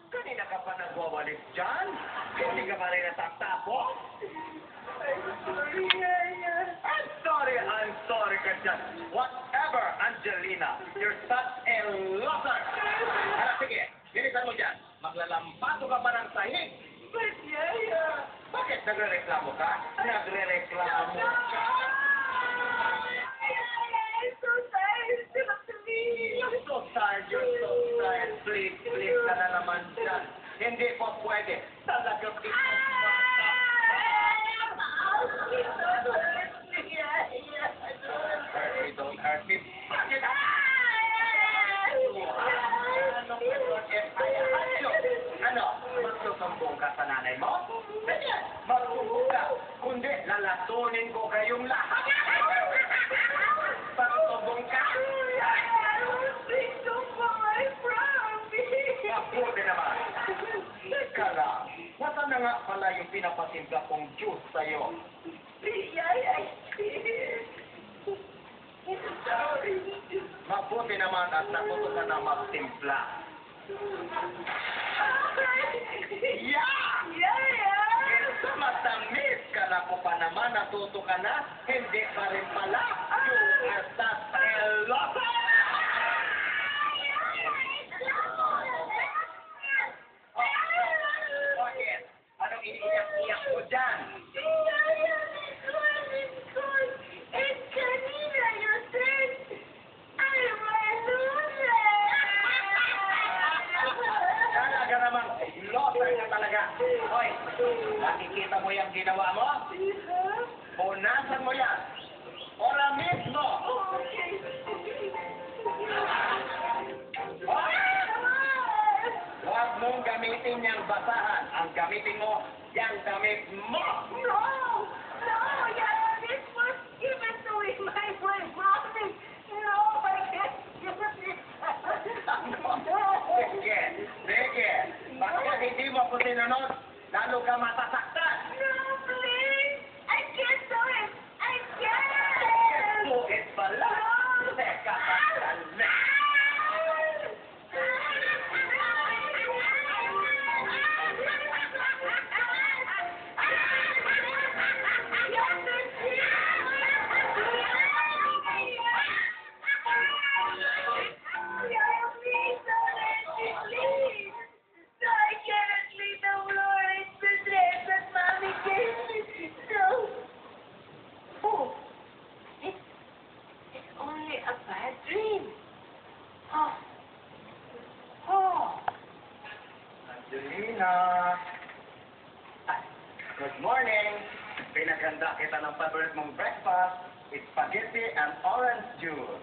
Kanina ka pa nagwawalis dyan? Hindi ka pa rin natatapos? I'm sorry ka dyan. Whatever, Angelina. You're such a loser. Hala, sige. Ginitan mo dyan. Maglalampaso ka pa ng sahig. But, Yaya. Bakit nagre-reklamo ka? Nagre-reklamo ka? I'm so tired. Talk to me. You're so tired. Please ka na naman dyan. Hindi po pwede. Talagang ito. Don't hurt me. Bakit? Ano? Magsusumbong ka sa nanay mo? Sige, magsumbong ka. Kundi, lalasunin ko kayong lahat. Magsumbong ka. Mabuti naman. Teka lang. Nasaan na nga pala yung pinapasimpla kong juice sa'yo? Mabuti naman at natuto ka na magtimpla. Sa matamis ka na ko pa naman, natuto ka na, hindi pa rin pala. You are such a loser! Bakit? Anong iniiyak-iyak mo dyan? Talaga naman, loser ka talaga. Hoy, nakikita mo yung ginawa mo? Punasan mo yan. Ora mismo. Huwag mong gamitin yung basahan. Ang gamitin mo, yung damit mo. Sige. Bakit hindi mo ko sinunod? Lalo ka matasaktan. Sulit pala. Teka, na. Angelina. Good morning. Pinaghanda kita ng favorite mong breakfast. It's spaghetti and orange juice.